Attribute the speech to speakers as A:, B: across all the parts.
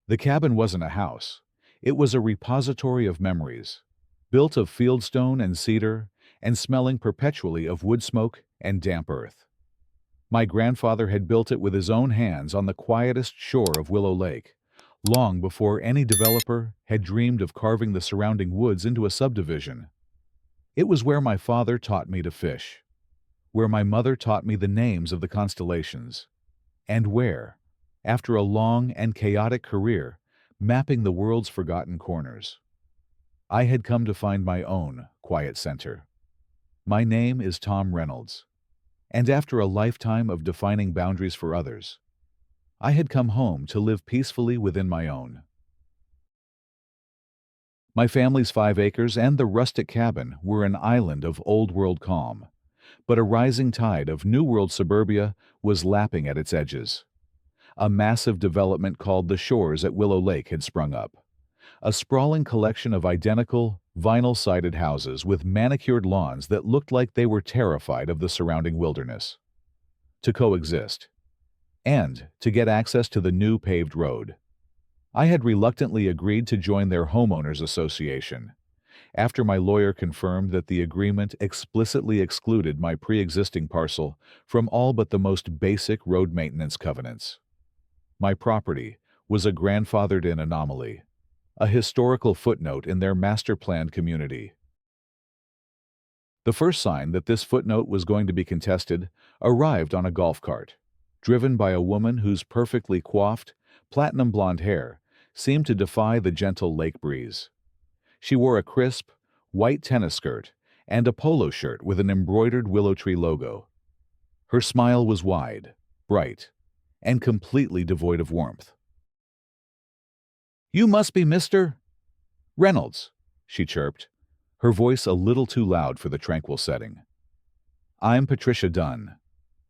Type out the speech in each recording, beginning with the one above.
A: The cabin wasn't a house. It was a repository of memories, built of fieldstone and cedar, and smelling perpetually of wood smoke and damp earth. My grandfather had built it with his own hands on the quietest shore of Willow Lake, long before any developer had dreamed of carving the surrounding woods into a subdivision. It was where my father taught me to fish, where my mother taught me the names of the constellations, and where, after a long and chaotic career mapping the world's forgotten corners, I had come to find my own quiet center. My name is Tom Reynolds, and after a lifetime of defining boundaries for others, I had come home to live peacefully within my own. My family's 5 acres and the rustic cabin were an island of old-world calm, but a rising tide of New World suburbia was lapping at its edges. A massive development called the Shores at Willow Lake had sprung up, a sprawling collection of identical, vinyl-sided houses with manicured lawns that looked like they were terrified of the surrounding wilderness. To coexist, and to get access to the new paved road, I had reluctantly agreed to join their homeowners association, after my lawyer confirmed that the agreement explicitly excluded my pre-existing parcel from all but the most basic road maintenance covenants. My property was a grandfathered-in anomaly, a historical footnote in their master-planned community. The first sign that this footnote was going to be contested arrived on a golf cart, driven by a woman whose perfectly coiffed, platinum blonde hair seemed to defy the gentle lake breeze. She wore a crisp, white tennis skirt and a polo shirt with an embroidered willow tree logo. Her smile was wide, bright, and completely devoid of warmth. "You must be Mr. Reynolds," she chirped, her voice a little too loud for the tranquil setting. "I'm Patricia Dunn,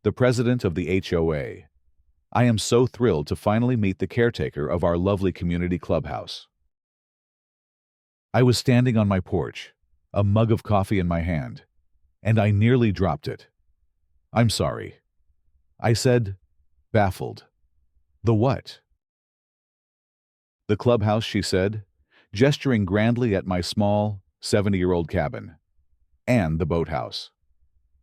A: the president of the HOA. I am so thrilled to finally meet the caretaker of our lovely community clubhouse." I was standing on my porch, a mug of coffee in my hand, and I nearly dropped it. "I'm sorry," I said, baffled. "The what?" "The clubhouse," she said, gesturing grandly at my small, 70-year-old cabin, "and the boathouse."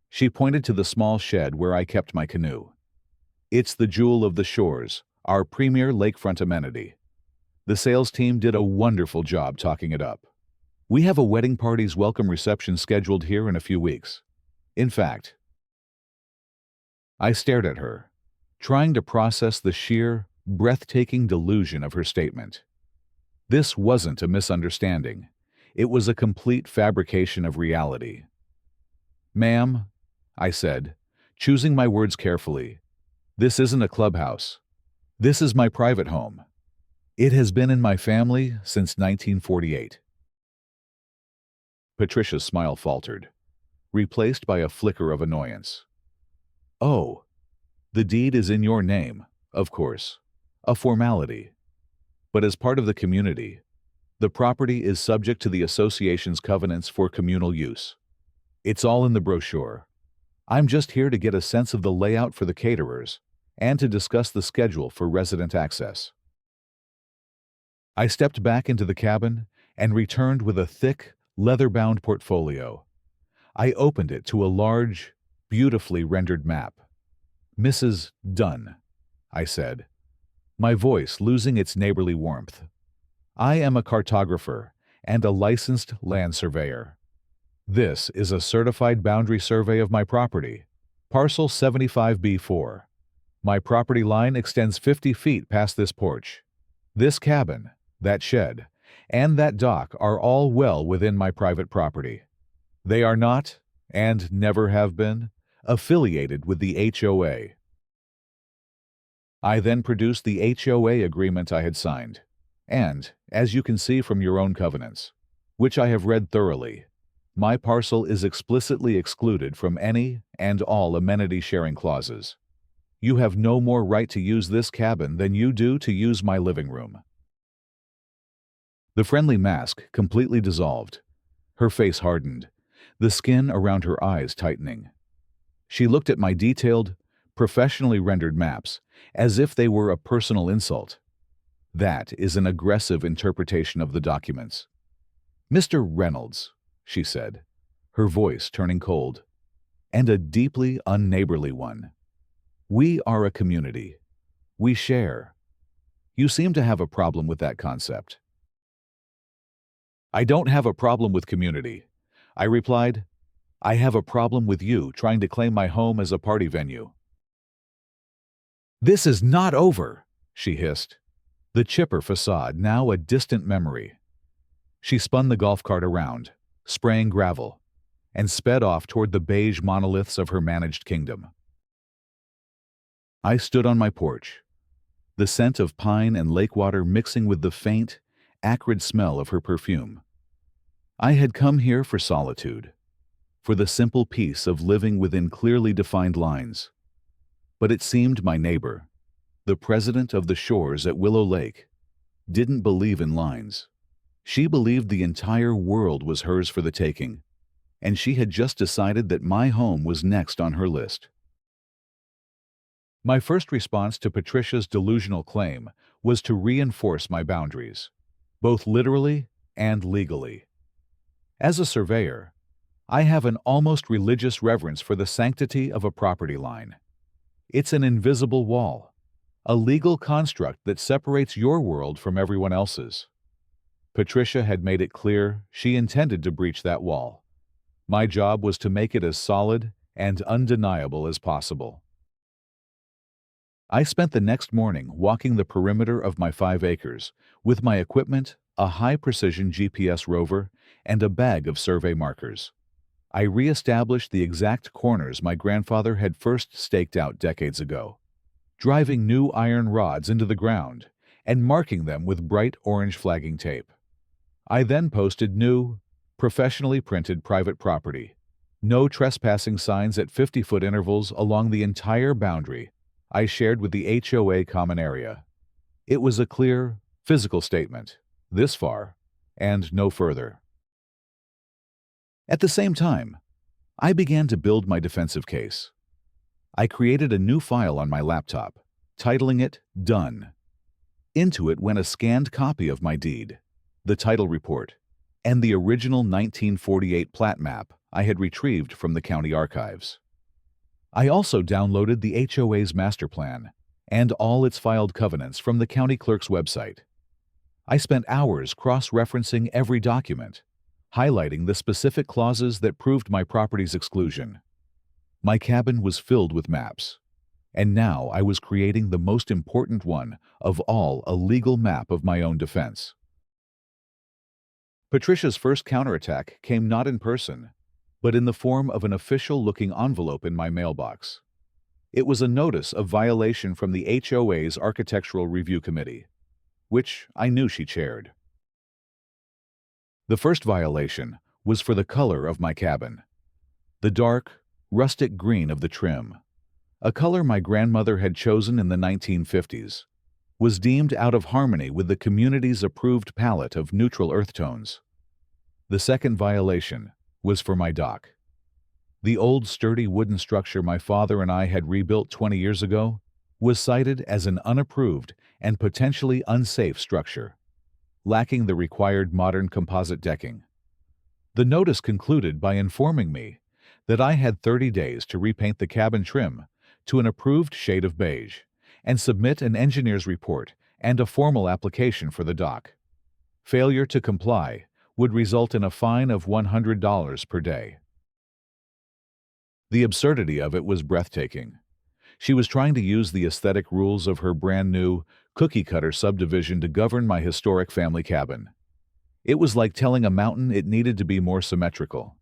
A: She pointed to the small shed where I kept my canoe. "It's the jewel of the Shores, our premier lakefront amenity. The sales team did a wonderful job talking it up. We have a wedding party's welcome reception scheduled here in a few weeks. In fact..." I stared at her, trying to process the sheer, breathtaking delusion of her statement. This wasn't a misunderstanding. It was a complete fabrication of reality. "Ma'am," I said, choosing my words carefully, "this isn't a clubhouse. This is my private home. It has been in my family since 1948. Patricia's smile faltered, replaced by a flicker of annoyance. "Oh, the deed is in your name, of course. A formality. But as part of the community, the property is subject to the association's covenants for communal use. It's all in the brochure. I'm just here to get a sense of the layout for the caterers and to discuss the schedule for resident access." I stepped back into the cabin and returned with a thick, leather-bound portfolio. I opened it to a large, beautifully rendered map. "Mrs. Dunn," I said, my voice losing its neighborly warmth. "I am a cartographer and a licensed land surveyor. This is a certified boundary survey of my property, parcel 75B4. My property line extends 50 feet past this porch. This cabin, that shed, and that dock are all well within my private property. They are not, and never have been, affiliated with the HOA." I then produced the HOA agreement I had signed, and, as you can see from your own covenants, which I have read thoroughly, my parcel is explicitly excluded from any and all amenity-sharing clauses. You have no more right to use this cabin than you do to use my living room. The friendly mask completely dissolved. Her face hardened, the skin around her eyes tightening. She looked at my detailed, professionally rendered maps as if they were a personal insult. That is an aggressive interpretation of the documents. Mr. Reynolds, she said, her voice turning cold, and a deeply unneighborly one. We are a community. We share. You seem to have a problem with that concept. I don't have a problem with community, I replied. I have a problem with you trying to claim my home as a party venue. This is not over, she hissed, the chipper facade now a distant memory. She spun the golf cart around, spraying gravel, and sped off toward the beige monoliths of her managed kingdom. I stood on my porch, the scent of pine and lake water mixing with the faint, acrid smell of her perfume. I had come here for solitude, for the simple peace of living within clearly defined lines. But it seemed my neighbor, the president of the shores at Willow Lake, didn't believe in lines. She believed the entire world was hers for the taking, and she had just decided that my home was next on her list. My first response to Patricia's delusional claim was to reinforce my boundaries, both literally and legally. As a surveyor, I have an almost religious reverence for the sanctity of a property line. It's an invisible wall, a legal construct that separates your world from everyone else's. Patricia had made it clear she intended to breach that wall. My job was to make it as solid and undeniable as possible. I spent the next morning walking the perimeter of my 5 acres with my equipment, a high-precision GPS rover, and a bag of survey markers. I re-established the exact corners my grandfather had first staked out decades ago, driving new iron rods into the ground and marking them with bright orange flagging tape. I then posted new, professionally printed private property, no trespassing signs at 50-foot intervals along the entire boundary I shared with the HOA common area. It was a clear, physical statement, this far, and no further. At the same time, I began to build my defensive case. I created a new file on my laptop, titling it Done. Into it went a scanned copy of my deed, the title report, and the original 1948 plat map I had retrieved from the county archives. I also downloaded the HOA's master plan and all its filed covenants from the county clerk's website. I spent hours cross-referencing every document, highlighting the specific clauses that proved my property's exclusion. My cabin was filled with maps, and now I was creating the most important one of all, a legal map of my own defense. Patricia's first counterattack came not in person, but in the form of an official-looking envelope in my mailbox. It was a notice of violation from the HOA's Architectural Review Committee, which I knew she chaired. The first violation was for the color of my cabin. The dark, rustic green of the trim, a color my grandmother had chosen in the 1950s, was deemed out of harmony with the community's approved palette of neutral earth tones. The second violation was for my dock. The old sturdy wooden structure my father and I had rebuilt 20 years ago was cited as an unapproved and potentially unsafe structure, lacking the required modern composite decking. The notice concluded by informing me that I had 30 days to repaint the cabin trim to an approved shade of beige and submit an engineer's report and a formal application for the dock. Failure to comply would result in a fine of $100 per day. The absurdity of it was breathtaking. She was trying to use the aesthetic rules of her brand-new, cookie-cutter subdivision to govern my historic family cabin. It was like telling a mountain it needed to be more symmetrical.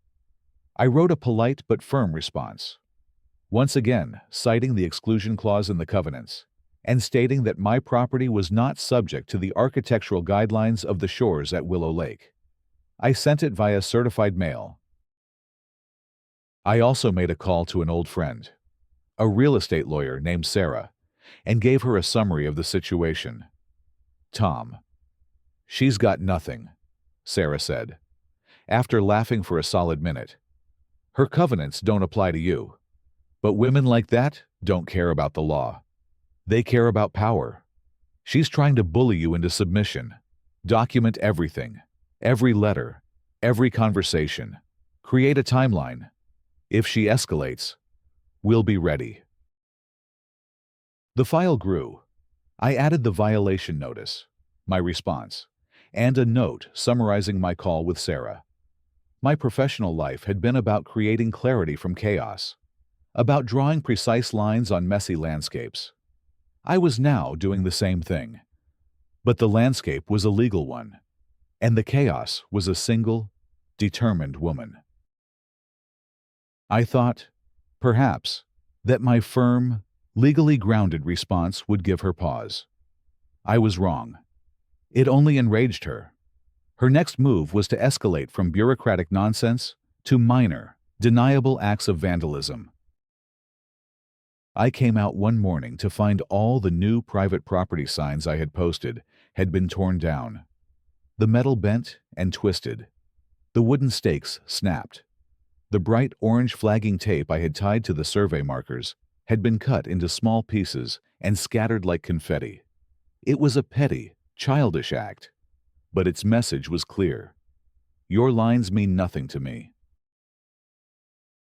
A: I wrote a polite but firm response, once again citing the exclusion clause in the covenants, and stating that my property was not subject to the architectural guidelines of the shores at Willow Lake. I sent it via certified mail. I also made a call to an old friend, a real estate lawyer named Sarah, and gave her a summary of the situation. Tom. She's got nothing, Sarah said, after laughing for a solid minute. Her covenants don't apply to you. But women like that don't care about the law. They care about power. She's trying to bully you into submission. Document everything, every letter, every conversation. Create a timeline. If she escalates, we'll be ready. The file grew. I added the violation notice, my response, and a note summarizing my call with Sarah. My professional life had been about creating clarity from chaos, about drawing precise lines on messy landscapes. I was now doing the same thing. But the landscape was a legal one, and the chaos was a single, determined woman. I thought, perhaps, that my firm, legally grounded response would give her pause. I was wrong. It only enraged her. Her next move was to escalate from bureaucratic nonsense to minor, deniable acts of vandalism. I came out one morning to find all the new private property signs I had posted had been torn down. The metal bent and twisted. The wooden stakes snapped. The bright orange flagging tape I had tied to the survey markers had been cut into small pieces and scattered like confetti. It was a petty, childish act, but its message was clear. Your lines mean nothing to me.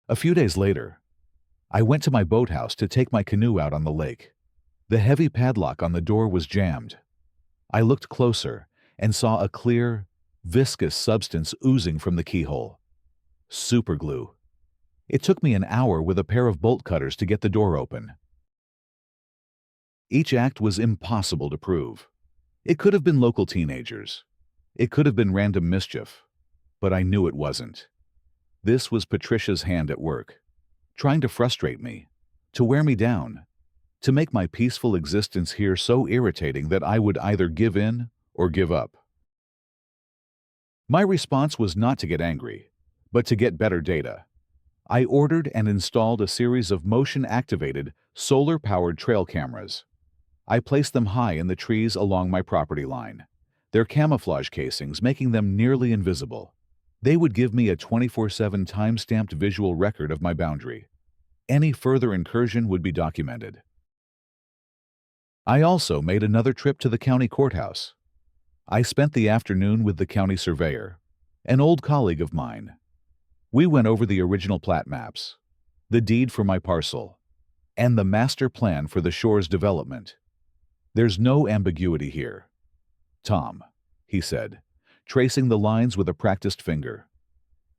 A: A few days later, I went to my boathouse to take my canoe out on the lake. The heavy padlock on the door was jammed. I looked closer and saw a clear, viscous substance oozing from the keyhole. Superglue. It took me an hour with a pair of bolt cutters to get the door open. Each act was impossible to prove. It could have been local teenagers. It could have been random mischief. But I knew it wasn't. This was Patricia's hand at work, trying to frustrate me, to wear me down, to make my peaceful existence here so irritating that I would either give in or give up. My response was not to get angry, but to get better data. I ordered and installed a series of motion-activated, solar-powered trail cameras. I placed them high in the trees along my property line, their camouflage casings making them nearly invisible. They would give me a 24/7 time-stamped visual record of my boundary. Any further incursion would be documented. I also made another trip to the county courthouse. I spent the afternoon with the county surveyor, an old colleague of mine. We went over the original plat maps, the deed for my parcel, and the master plan for the shore's development. There's no ambiguity here. Tom, he said, tracing the lines with a practiced finger.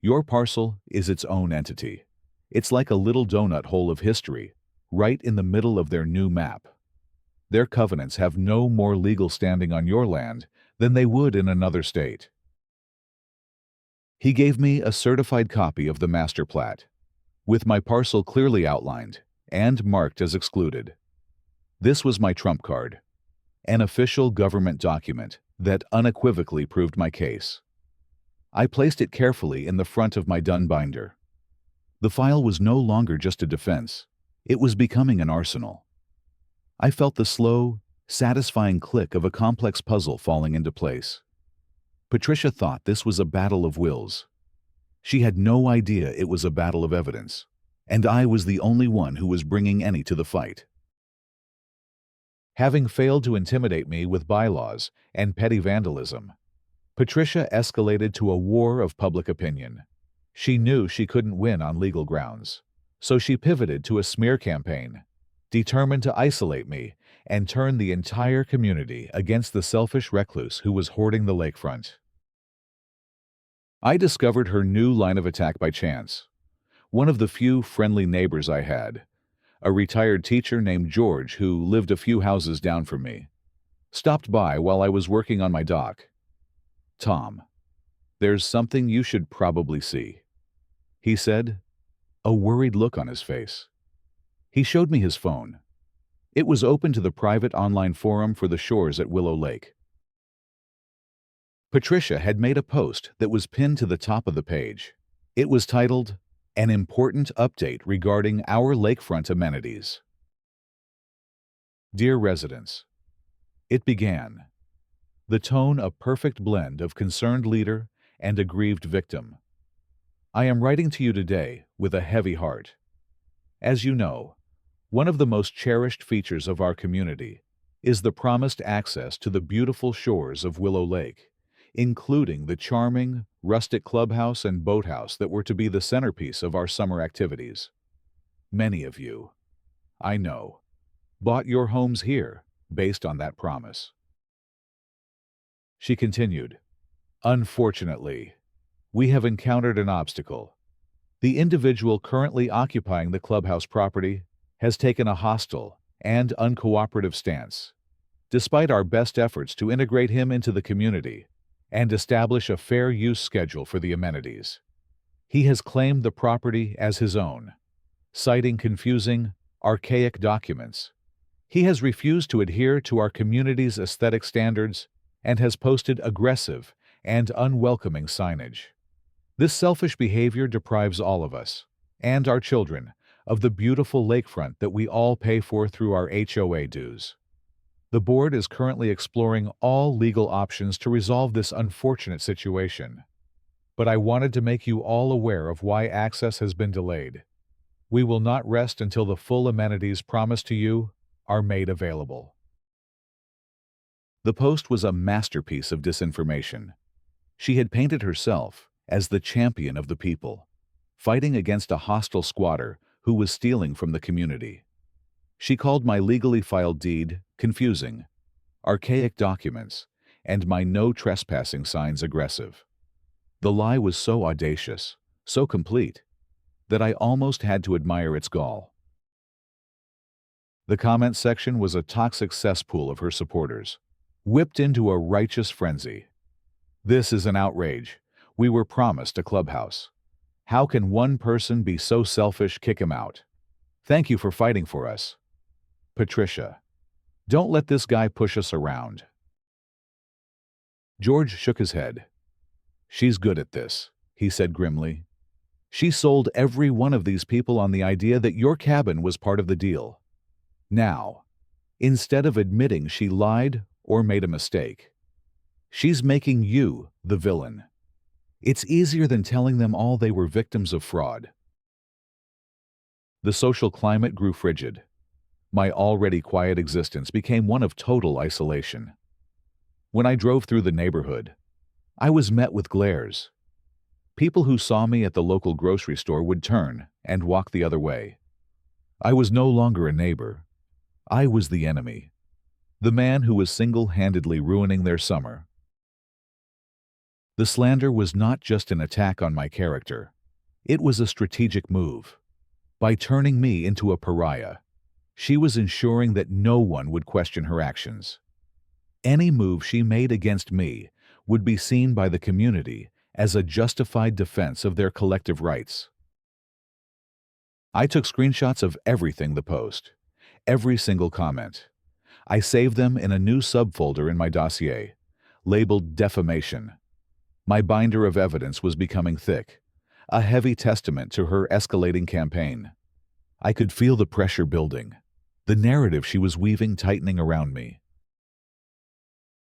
A: Your parcel is its own entity. It's like a little donut hole of history, right in the middle of their new map. Their covenants have no more legal standing on your land than they would in another state. He gave me a certified copy of the master plat, with my parcel clearly outlined and marked as excluded. This was my trump card, an official government document that unequivocally proved my case. I placed it carefully in the front of my dun binder. The file was no longer just a defense. It was becoming an arsenal. I felt the slow, satisfying click of a complex puzzle falling into place. Patricia thought this was a battle of wills. She had no idea it was a battle of evidence, and I was the only one who was bringing any to the fight. Having failed to intimidate me with bylaws and petty vandalism, Patricia escalated to a war of public opinion. She knew she couldn't win on legal grounds, so she pivoted to a smear campaign, determined to isolate me and turn the entire community against the selfish recluse who was hoarding the lakefront. I discovered her new line of attack by chance. One of the few friendly neighbors I had, a retired teacher named George who lived a few houses down from me, stopped by while I was working on my dock. Tom, there's something you should probably see, he said, a worried look on his face. He showed me his phone. It was open to the private online forum for the shores at Willow Lake. Patricia had made a post that was pinned to the top of the page. It was titled, "An Important Update Regarding Our Lakefront Amenities." Dear residents, it began. The tone a perfect blend of concerned leader and aggrieved victim. I am writing to you today with a heavy heart. As you know, one of the most cherished features of our community is the promised access to the beautiful shores of Willow Lake, including the charming, rustic clubhouse and boathouse that were to be the centerpiece of our summer activities. Many of you, I know, bought your homes here based on that promise. She continued, "Unfortunately, we have encountered an obstacle. The individual currently occupying the clubhouse property has taken a hostile and uncooperative stance, despite our best efforts to integrate him into the community and establish a fair use schedule for the amenities. He has claimed the property as his own, citing confusing, archaic documents. He has refused to adhere to our community's aesthetic standards and has posted aggressive and unwelcoming signage. This selfish behavior deprives all of us, and our children, of the beautiful lakefront that we all pay for through our HOA dues. The board is currently exploring all legal options to resolve this unfortunate situation. But I wanted to make you all aware of why access has been delayed. We will not rest until the full amenities promised to you are made available." The post was a masterpiece of disinformation. She had painted herself as the champion of the people, fighting against a hostile squatter who was stealing from the community. She called my legally filed deed confusing, archaic documents, and my no trespassing signs aggressive. The lie was so audacious, so complete, that I almost had to admire its gall. The comment section was a toxic cesspool of her supporters, whipped into a righteous frenzy. "This is an outrage. We were promised a clubhouse. How can one person be so selfish? Kick him out. Thank you for fighting for us. Patricia, don't let this guy push us around." George shook his head. "She's good at this," he said grimly. "She sold every one of these people on the idea that your cabin was part of the deal. Now, instead of admitting she lied or made a mistake, she's making you the villain. It's easier than telling them all they were victims of fraud." The social climate grew frigid. My already quiet existence became one of total isolation. When I drove through the neighborhood, I was met with glares. People who saw me at the local grocery store would turn and walk the other way. I was no longer a neighbor. I was the enemy, the man who was single-handedly ruining their summer. The slander was not just an attack on my character. It was a strategic move. By turning me into a pariah, she was ensuring that no one would question her actions. Any move she made against me would be seen by the community as a justified defense of their collective rights. I took screenshots of everything the post, every single comment. I saved them in a new subfolder in my dossier, labeled defamation. My binder of evidence was becoming thick, a heavy testament to her escalating campaign. I could feel the pressure building, the narrative she was weaving tightening around me.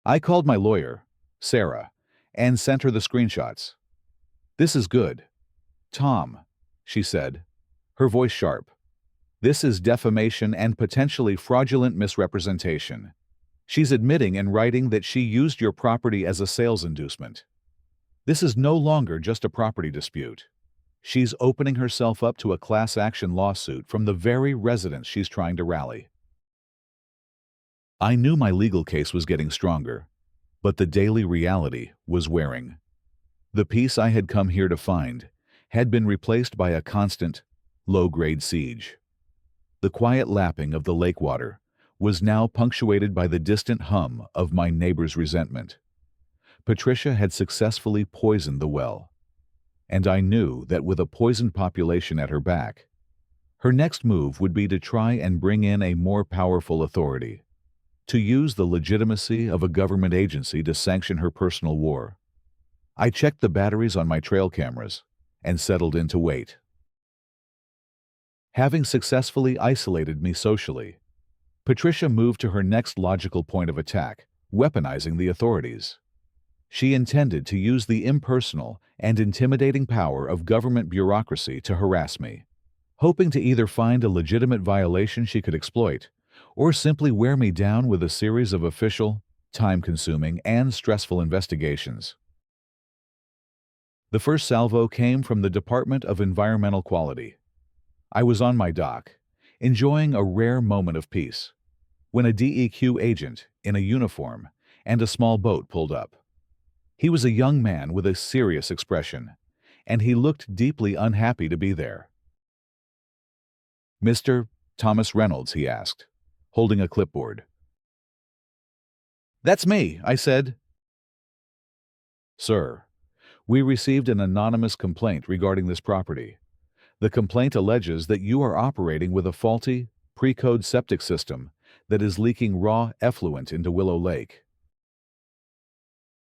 A: I called my lawyer, Sarah, and sent her the screenshots. "This is good. Tom," she said, her voice sharp. "This is defamation and potentially fraudulent misrepresentation. She's admitting in writing that she used your property as a sales inducement. This is no longer just a property dispute. She's opening herself up to a class action lawsuit from the very residents she's trying to rally." I knew my legal case was getting stronger, but the daily reality was wearing. The peace I had come here to find had been replaced by a constant, low-grade siege. The quiet lapping of the lake water was now punctuated by the distant hum of my neighbor's resentment. Patricia had successfully poisoned the well, and I knew that with a poisoned population at her back, her next move would be to try and bring in a more powerful authority, to use the legitimacy of a government agency to sanction her personal war. I checked the batteries on my trail cameras and settled in to wait. Having successfully isolated me socially, Patricia moved to her next logical point of attack, weaponizing the authorities. She intended to use the impersonal and intimidating power of government bureaucracy to harass me, hoping to either find a legitimate violation she could exploit or simply wear me down with a series of official, time-consuming, and stressful investigations. The first salvo came from the Department of Environmental Quality. I was on my dock, enjoying a rare moment of peace, when a DEQ agent in a uniform and a small boat pulled up. He was a young man with a serious expression, and he looked deeply unhappy to be there. "Mr. Thomas Reynolds?" he asked, holding a clipboard. "That's me," I said. "Sir, we received an anonymous complaint regarding this property. The complaint alleges that you are operating with a faulty, pre-code septic system that is leaking raw effluent into Willow Lake."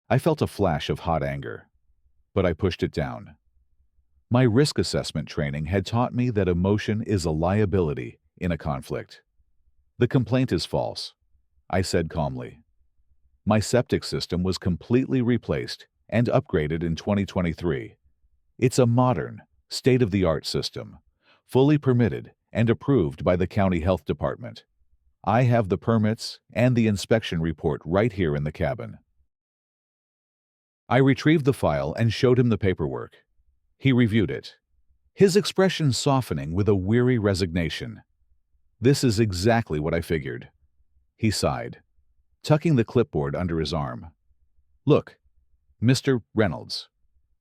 A: I felt a flash of hot anger, but I pushed it down. My risk assessment training had taught me that emotion is a liability in a conflict. "The complaint is false," I said calmly. "My septic system was completely replaced and upgraded in 2023. It's a modern, state-of-the-art system, fully permitted and approved by the county health department. I have the permits and the inspection report right here in the cabin." I retrieved the file and showed him the paperwork. He reviewed it, his expression softening with a weary resignation. "This is exactly what I figured." He sighed, tucking the clipboard under his arm. "Look, Mr. Reynolds,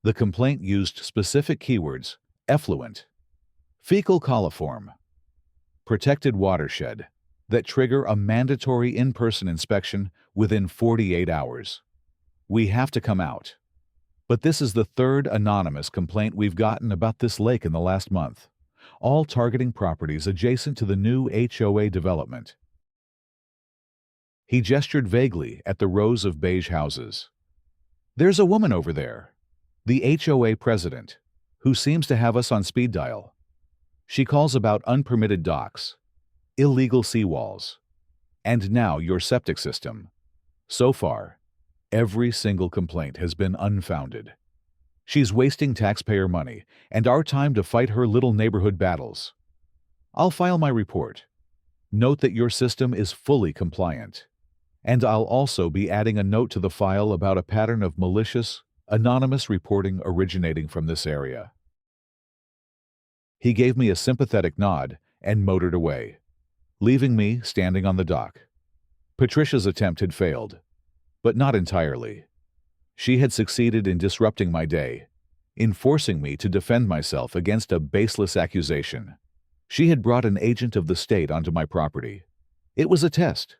A: the complaint used specific keywords: effluent, fecal coliform, protected watershed, that trigger a mandatory in-person inspection within 48 hours. We have to come out. But this is the third anonymous complaint we've gotten about this lake in the last month, all targeting properties adjacent to the new HOA development." He gestured vaguely at the rows of beige houses. "There's a woman over there, the HOA President, who seems to have us on speed dial. She calls about unpermitted docks, illegal seawalls, and now your septic system. So far, every single complaint has been unfounded. She's wasting taxpayer money and our time to fight her little neighborhood battles. I'll file my report. Note that your system is fully compliant. And I'll also be adding a note to the file about a pattern of malicious, anonymous reporting originating from this area." He gave me a sympathetic nod and motored away, leaving me standing on the dock. Patricia's attempt had failed, but not entirely. She had succeeded in disrupting my day, in forcing me to defend myself against a baseless accusation. She had brought an agent of the state onto my property. It was a test,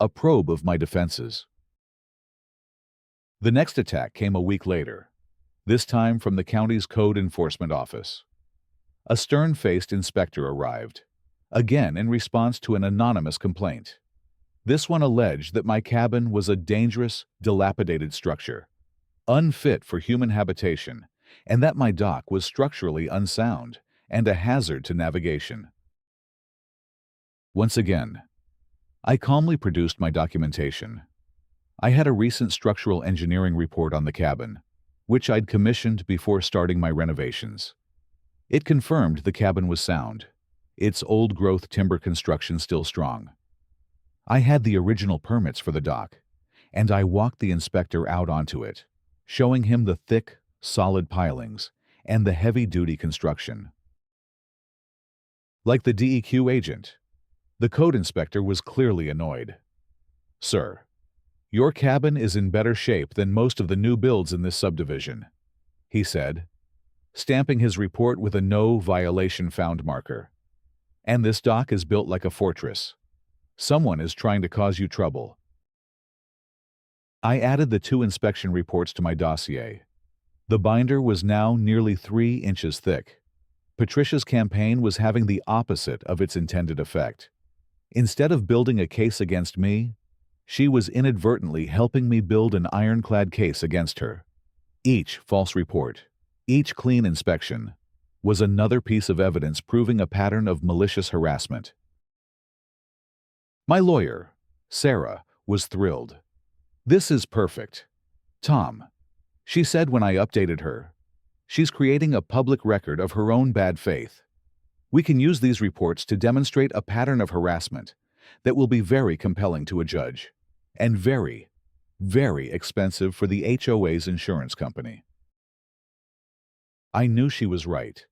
A: a probe of my defenses. The next attack came a week later, this time from the county's code enforcement office. A stern-faced inspector arrived, again in response to an anonymous complaint. This one alleged that my cabin was a dangerous, dilapidated structure, unfit for human habitation, and that my dock was structurally unsound and a hazard to navigation. Once again, I calmly produced my documentation. I had a recent structural engineering report on the cabin, which I'd commissioned before starting my renovations. It confirmed the cabin was sound, its old-growth timber construction still strong. I had the original permits for the dock, and I walked the inspector out onto it, showing him the thick, solid pilings and the heavy-duty construction. Like the DEQ agent, the code inspector was clearly annoyed. "Sir, your cabin is in better shape than most of the new builds in this subdivision," he said, stamping his report with a no violation found marker. "And this dock is built like a fortress. Someone is trying to cause you trouble." I added the 2 inspection reports to my dossier. The binder was now nearly 3 inches thick. Patricia's campaign was having the opposite of its intended effect. Instead of building a case against me, she was inadvertently helping me build an ironclad case against her. Each false report, each clean inspection, was another piece of evidence proving a pattern of malicious harassment. My lawyer, Sarah, was thrilled. "This is perfect. Tom," she said when I updated her, "she's creating a public record of her own bad faith. We can use these reports to demonstrate a pattern of harassment that will be very compelling to a judge and very, very expensive for the HOA's insurance company. I knew she was right,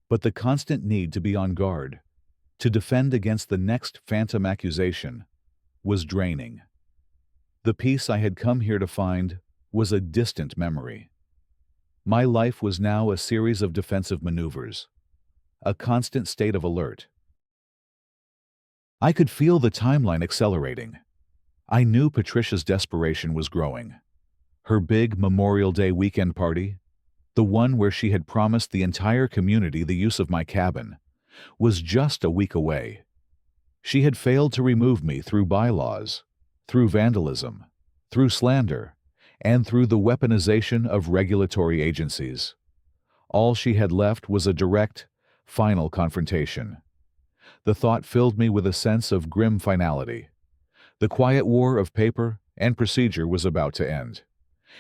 A: but the constant need to be on guard, to defend against the next phantom accusation, was draining. The peace I had come here to find was a distant memory. My life was now a series of defensive maneuvers, a constant state of alert. I could feel the timeline accelerating. I knew Patricia's desperation was growing. Her big Memorial Day weekend party, the one where she had promised the entire community the use of my cabin, was just a week away. She had failed to remove me through bylaws, through vandalism, through slander, and through the weaponization of regulatory agencies. All she had left was a direct, final confrontation. The thought filled me with a sense of grim finality. The quiet war of paper and procedure was about to end,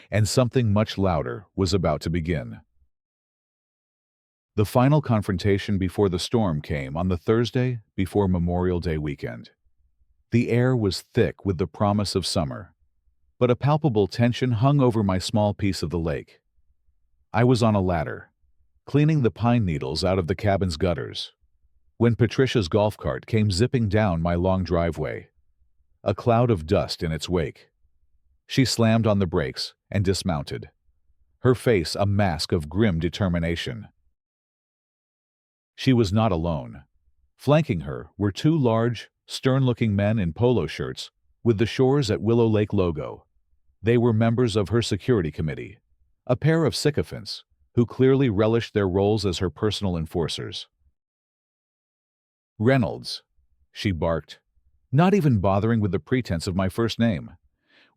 A: and something much louder was about to begin. The final confrontation before the storm came on the Thursday before Memorial Day weekend. The air was thick with the promise of summer, but a palpable tension hung over my small piece of the lake. I was on a ladder, cleaning the pine needles out of the cabin's gutters, when Patricia's golf cart came zipping down my long driveway, a cloud of dust in its wake. She slammed on the brakes and dismounted, her face a mask of grim determination. She was not alone. Flanking her were two large, stern-looking men in polo shirts with the Shores at Willow Lake logo. They were members of her security committee, a pair of sycophants who clearly relished their roles as her personal enforcers. "Reynolds," she barked, not even bothering with the pretense of my first name.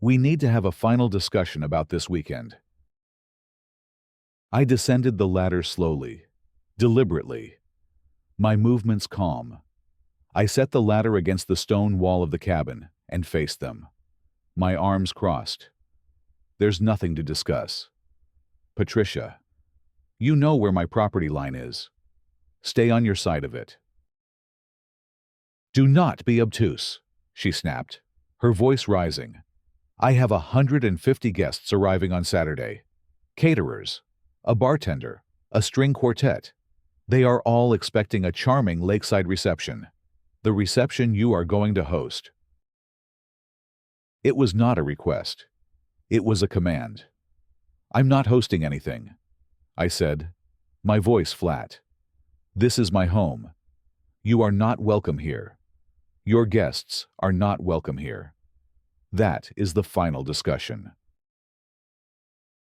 A: "We need to have a final discussion about this weekend." I descended the ladder slowly, deliberately, my movements calm. I set the ladder against the stone wall of the cabin and faced them, my arms crossed. "There's nothing to discuss. Patricia, you know where my property line is. Stay on your side of it." "Do not be obtuse," she snapped, her voice rising. "I have 150 guests arriving on Saturday. Caterers, a bartender, a string quartet. They are all expecting a charming lakeside reception, the reception you are going to host." It was not a request. It was a command. "I'm not hosting anything," I said, my voice flat. "This is my home. You are not welcome here. Your guests are not welcome here. That is the final discussion."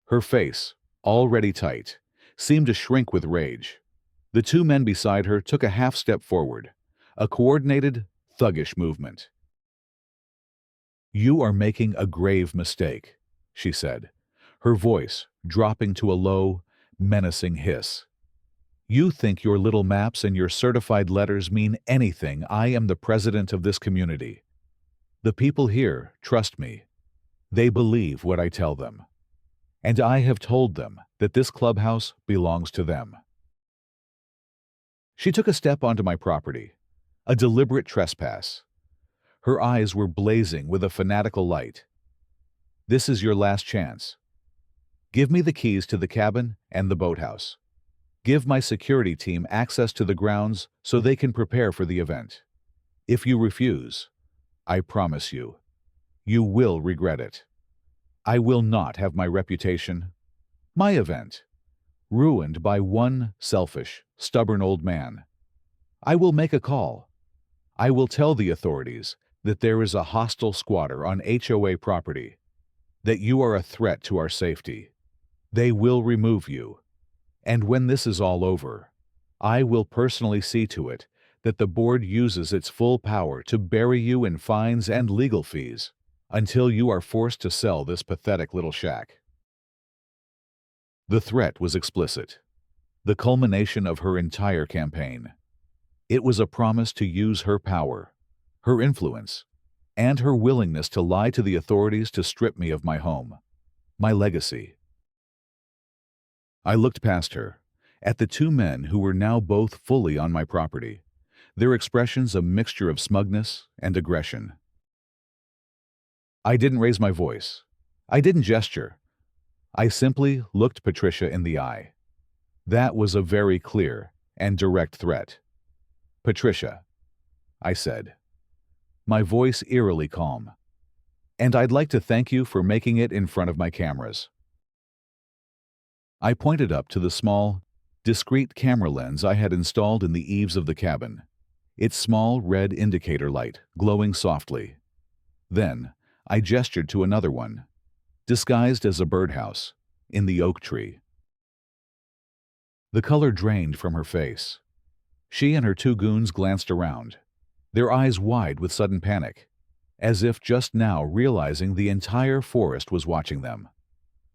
A: Her face, already tight, seemed to shrink with rage. The two men beside her took a half step forward, a coordinated, thuggish movement. "You are making a grave mistake," she said, her voice dropping to a low, menacing hiss. "You think your little maps and your certified letters mean anything. I am the president of this community. The people here trust me. They believe what I tell them. And I have told them that this clubhouse belongs to them." She took a step onto my property, a deliberate trespass. Her eyes were blazing with a fanatical light. "This is your last chance. Give me the keys to the cabin and the boathouse. Give my security team access to the grounds so they can prepare for the event. If you refuse, I promise you, you will regret it. I will not have my reputation, my event, ruined by one selfish, stubborn old man. I will make a call. I will tell the authorities that there is a hostile squatter on HOA property, that you are a threat to our safety. They will remove you. And when this is all over, I will personally see to it that the board uses its full power to bury you in fines and legal fees until you are forced to sell this pathetic little shack." The threat was explicit, the culmination of her entire campaign. It was a promise to use her power, her influence, and her willingness to lie to the authorities to strip me of my home, my legacy. I looked past her, at the two men who were now both fully on my property, their expressions a mixture of smugness and aggression. I didn't raise my voice. I didn't gesture. I simply looked Patricia in the eye. That was a very clear and direct threat. "Patricia," I said, my voice eerily calm, "and I'd like to thank you for making it in front of my cameras." I pointed up to the small, discreet camera lens I had installed in the eaves of the cabin, its small red indicator light glowing softly. Then, I gestured to another one, disguised as a birdhouse, in the oak tree. The color drained from her face. She and her two goons glanced around, their eyes wide with sudden panic, as if just now realizing the entire forest was watching them.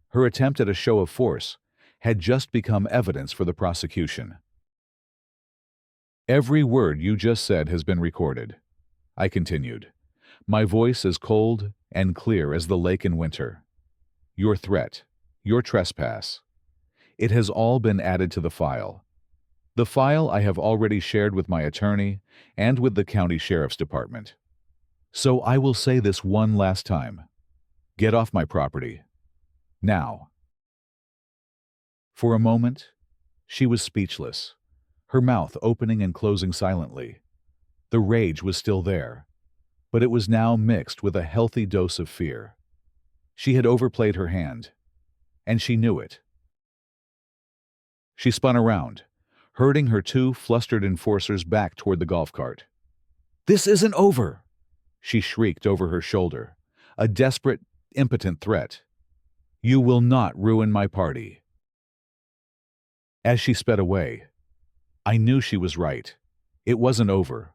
A: Her attempt at a show of force had just become evidence for the prosecution. "Every word you just said has been recorded," I continued, my voice as cold and clear as the lake in winter. "Your threat, your trespass, it has all been added to the file. The file I have already shared with my attorney and with the county sheriff's department. So I will say this one last time. Get off my property. Now." For a moment, she was speechless, her mouth opening and closing silently. The rage was still there, but it was now mixed with a healthy dose of fear. She had overplayed her hand, and she knew it. She spun around, herding her two flustered enforcers back toward the golf cart. "This isn't over!" she shrieked over her shoulder, a desperate, impotent threat. "You will not ruin my party." As she sped away, I knew she was right. It wasn't over.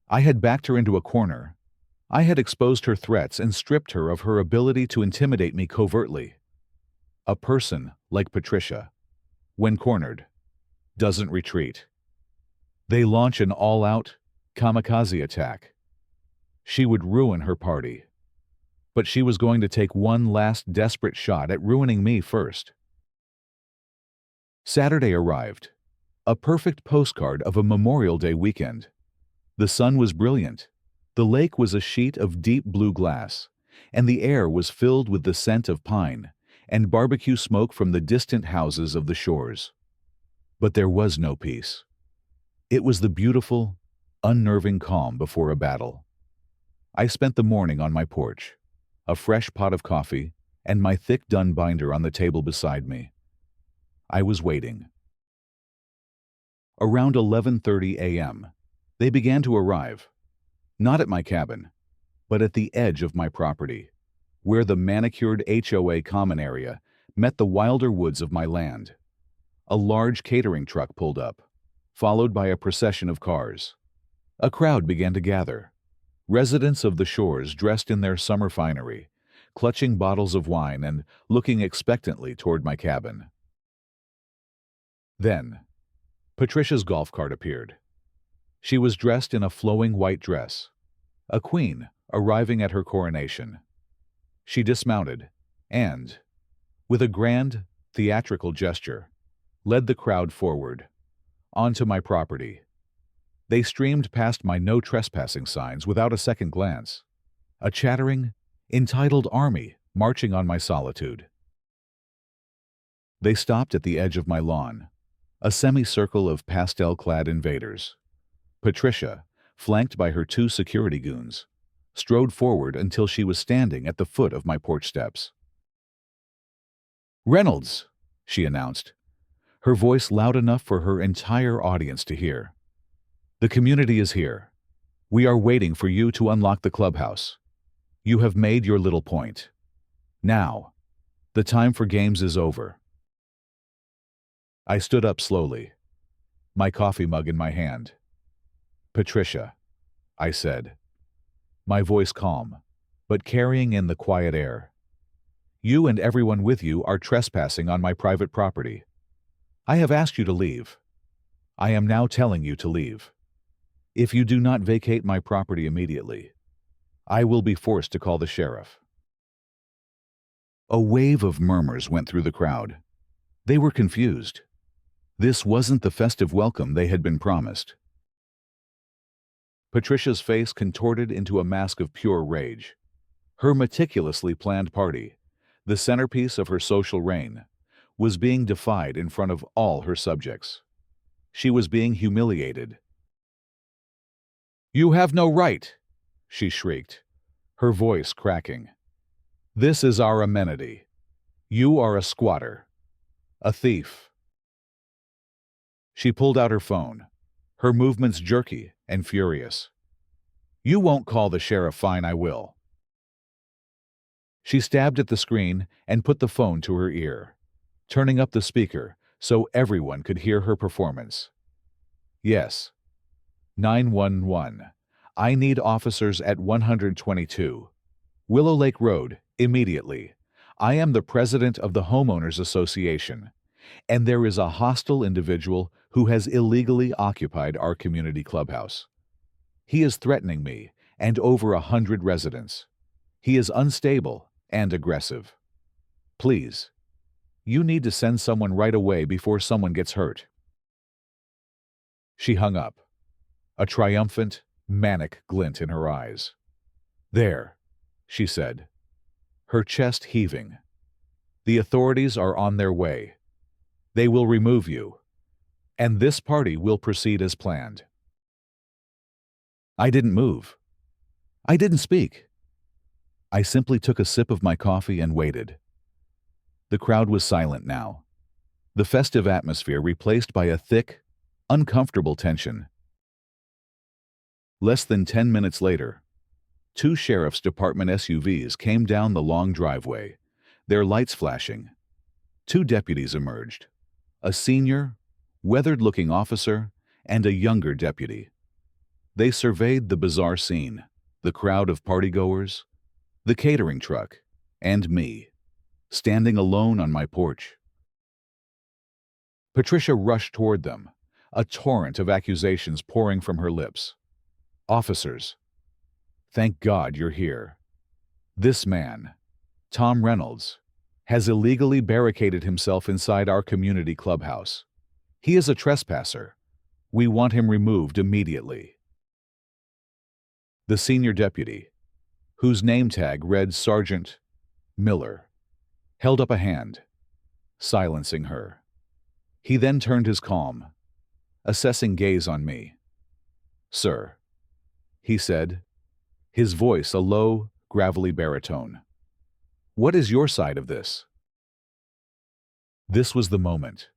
A: I had backed her into a corner. I had exposed her threats and stripped her of her ability to intimidate me covertly. A person like Patricia, when cornered, doesn't retreat. They launch an all-out, kamikaze attack. She would ruin her party. But she was going to take one last desperate shot at ruining me first. Saturday arrived, a perfect postcard of a Memorial Day weekend. The sun was brilliant, the lake was a sheet of deep blue glass, and the air was filled with the scent of pine and barbecue smoke from the distant houses of the shores. But there was no peace. It was the beautiful, unnerving calm before a battle. I spent the morning on my porch, a fresh pot of coffee and my thick dun binder on the table beside me. I was waiting. Around 11:30 a.m., they began to arrive, not at my cabin, but at the edge of my property, where the manicured HOA common area met the wilder woods of my land. A large catering truck pulled up, followed by a procession of cars. A crowd began to gather, residents of the shores dressed in their summer finery, clutching bottles of wine and looking expectantly toward my cabin. Then, Patricia's golf cart appeared. She was dressed in a flowing white dress, a queen arriving at her coronation. She dismounted and, with a grand, theatrical gesture, led the crowd forward, onto my property. They streamed past my no trespassing signs without a second glance, a chattering, entitled army marching on my solitude. They stopped at the edge of my lawn, a semicircle of pastel-clad invaders. Patricia, flanked by her two security goons, strode forward until she was standing at the foot of my porch steps. "Reynolds," she announced, her voice loud enough for her entire audience to hear. "The community is here. We are waiting for you to unlock the clubhouse. You have made your little point. Now, the time for games is over." I stood up slowly, my coffee mug in my hand. "Patricia," I said, my voice calm, but carrying in the quiet air. "You and everyone with you are trespassing on my private property. I have asked you to leave. I am now telling you to leave. If you do not vacate my property immediately, I will be forced to call the sheriff." A wave of murmurs went through the crowd. They were confused. This wasn't the festive welcome they had been promised. Patricia's face contorted into a mask of pure rage. Her meticulously planned party, the centerpiece of her social reign, was being defied in front of all her subjects. She was being humiliated. "You have no right!" she shrieked, her voice cracking. "This is our amenity. You are a squatter. A thief." She pulled out her phone, her movements jerky and furious. "You won't call the sheriff, fine, I will." She stabbed at the screen and put the phone to her ear, turning up the speaker so everyone could hear her performance. "Yes. 911. I need officers at 122. Willow Lake Road, immediately. I am the president of the Homeowners Association, and there is a hostile individual who has illegally occupied our community clubhouse. He is threatening me and over 100 residents. He is unstable and aggressive. Please, you need to send someone right away before someone gets hurt." She hung up, a triumphant, manic glint in her eyes. "There," she said, her chest heaving. "The authorities are on their way. They will remove you, and this party will proceed as planned." I didn't move. I didn't speak. I simply took a sip of my coffee and waited. The crowd was silent now, the festive atmosphere replaced by a thick, uncomfortable tension. Less than 10 minutes later, 2 sheriff's department SUVs came down the long driveway, their lights flashing. 2 deputies emerged, a senior, weathered-looking officer and a younger deputy. They surveyed the bizarre scene, the crowd of partygoers, the catering truck, and me, standing alone on my porch. Patricia rushed toward them, a torrent of accusations pouring from her lips. "Officers, thank God you're here. This man, Tom Reynolds, has illegally barricaded himself inside our community clubhouse. He is a trespasser. We want him removed immediately." The senior deputy, whose name tag read Sergeant Miller, held up a hand, silencing her. He then turned his calm, assessing gaze on me. "Sir," he said, his voice a low, gravelly baritone. "What is your side of this?" This was the moment,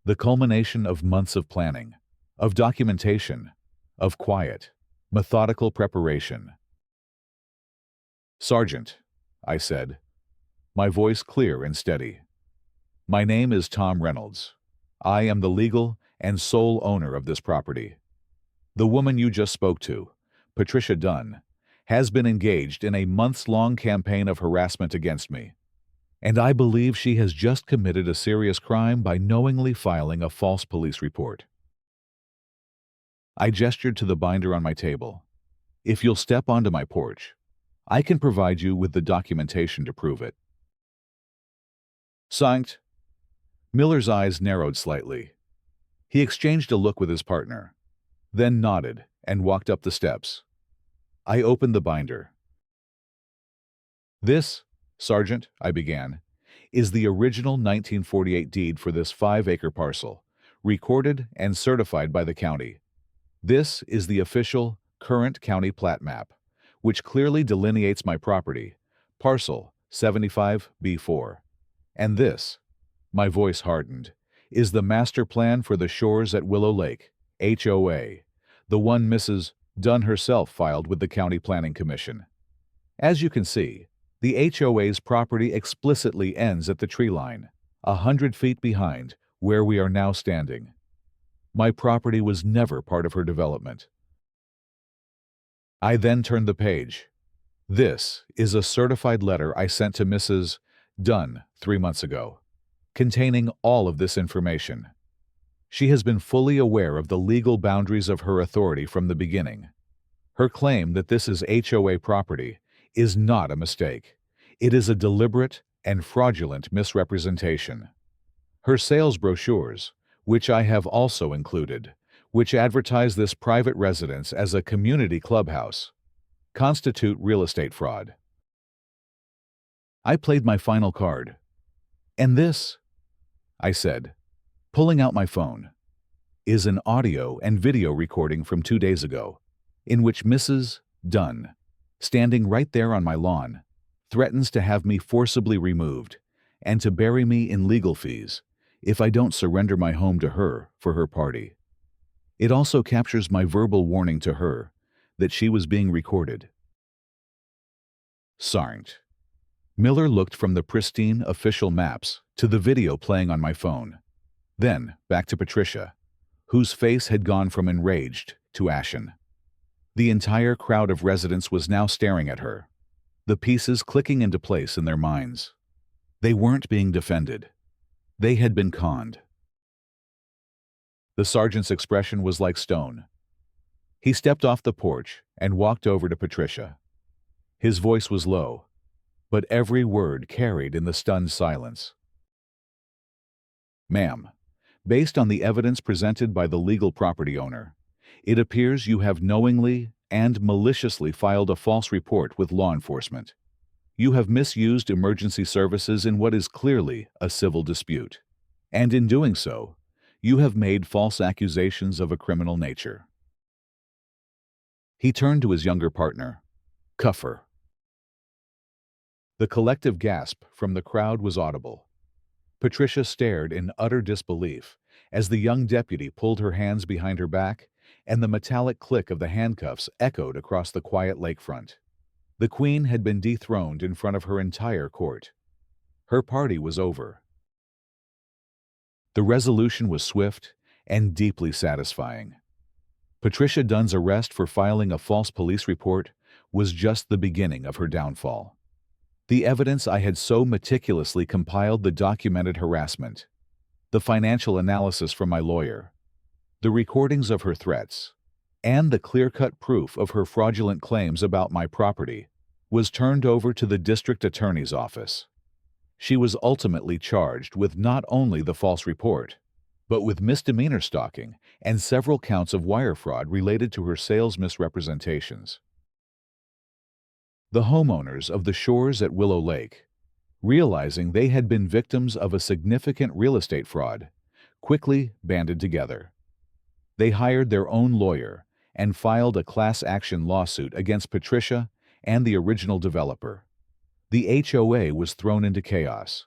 A: the culmination of months of planning, of documentation, of quiet, methodical preparation. "Sergeant," I said, my voice clear and steady. "My name is Tom Reynolds. I am the legal and sole owner of this property. The woman you just spoke to, Patricia Dunn, has been engaged in a months-long campaign of harassment against me, and I believe she has just committed a serious crime by knowingly filing a false police report." I gestured to the binder on my table. "If you'll step onto my porch, I can provide you with the documentation to prove it." "Signed." Miller's eyes narrowed slightly. He exchanged a look with his partner, then nodded and walked up the steps. I opened the binder. "This, Sergeant," I began, "is the original 1948 deed for this 5-acre parcel, recorded and certified by the county. This is the official, current county plat map, which clearly delineates my property, parcel 75B4. And this," my voice hardened, "is the master plan for the shores at Willow Lake, HOA, the one Mrs. Dunn herself filed with the County Planning Commission. As you can see, the HOA's property explicitly ends at the tree line, 100 feet behind where we are now standing. My property was never part of her development." I then turned the page. "This is a certified letter I sent to Mrs. Dunn 3 months ago, containing all of this information. She has been fully aware of the legal boundaries of her authority from the beginning. Her claim that this is HOA property is not a mistake. It is a deliberate and fraudulent misrepresentation. Her sales brochures, which I have also included, which advertise this private residence as a community clubhouse, constitute real estate fraud. I played my final card. And this, I said, pulling out my phone, is an audio and video recording from 2 days ago, in which Mrs. Dunn, standing right there on my lawn, threatens to have me forcibly removed and to bury me in legal fees if I don't surrender my home to her for her party. It also captures my verbal warning to her that she was being recorded. Sarnt. Miller looked from the pristine official maps to the video playing on my phone, then back to Patricia, whose face had gone from enraged to ashen. The entire crowd of residents was now staring at her, the pieces clicking into place in their minds. They weren't being defended. They had been conned. The sergeant's expression was like stone. He stepped off the porch and walked over to Patricia. His voice was low, but every word carried in the stunned silence. "Ma'am, based on the evidence presented by the legal property owner, it appears you have knowingly and maliciously filed a false report with law enforcement. You have misused emergency services in what is clearly a civil dispute, and in doing so, you have made false accusations of a criminal nature." He turned to his younger partner, Cuffer. The collective gasp from the crowd was audible. Patricia stared in utter disbelief as the young deputy pulled her hands behind her back and the metallic click of the handcuffs echoed across the quiet lakefront. The Queen had been dethroned in front of her entire court. Her party was over. The resolution was swift and deeply satisfying. Patricia Dunn's arrest for filing a false police report was just the beginning of her downfall. The evidence I had so meticulously compiled, the documented harassment, the financial analysis from my lawyer, the recordings of her threats, and the clear-cut proof of her fraudulent claims about my property, was turned over to the district attorney's office. She was ultimately charged with not only the false report, but with misdemeanor stalking and several counts of wire fraud related to her sales misrepresentations. The homeowners of the shores at Willow Lake, realizing they had been victims of a significant real estate fraud, quickly banded together. They hired their own lawyer and filed a class action lawsuit against Patricia and the original developer. The HOA was thrown into chaos.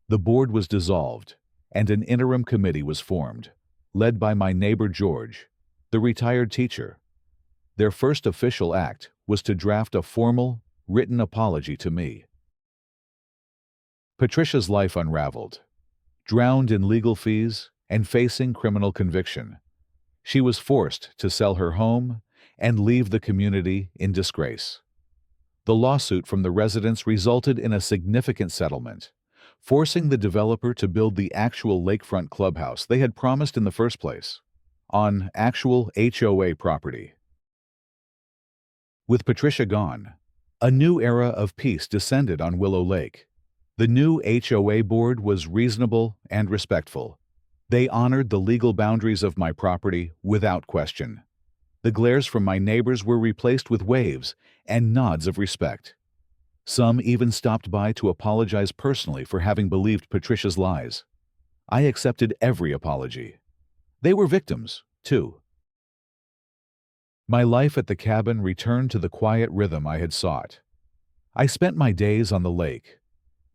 A: The board was dissolved, and an interim committee was formed, led by my neighbor George, the retired teacher. Their first official act was to draft a formal, written apology to me. Patricia's life unraveled. Drowned in legal fees and facing criminal conviction, she was forced to sell her home and leave the community in disgrace. The lawsuit from the residents resulted in a significant settlement, forcing the developer to build the actual lakefront clubhouse they had promised in the first place, on actual HOA property. With Patricia gone, a new era of peace descended on Willow Lake. The new HOA board was reasonable and respectful. They honored the legal boundaries of my property without question. The glares from my neighbors were replaced with waves and nods of respect. Some even stopped by to apologize personally for having believed Patricia's lies. I accepted every apology. They were victims, too. My life at the cabin returned to the quiet rhythm I had sought. I spent my days on the lake,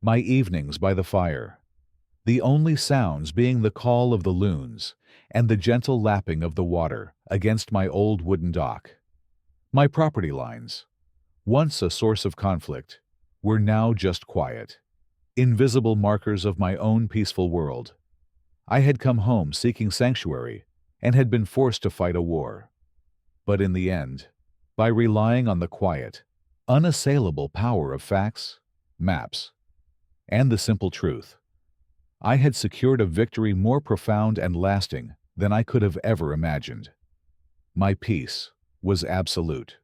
A: my evenings by the fire, the only sounds being the call of the loons and the gentle lapping of the water against my old wooden dock. My property lines, once a source of conflict, were now just quiet, invisible markers of my own peaceful world. I had come home seeking sanctuary and had been forced to fight a war. But in the end, by relying on the quiet, unassailable power of facts, maps, and the simple truth, I had secured a victory more profound and lasting than I could have ever imagined. My peace was absolute.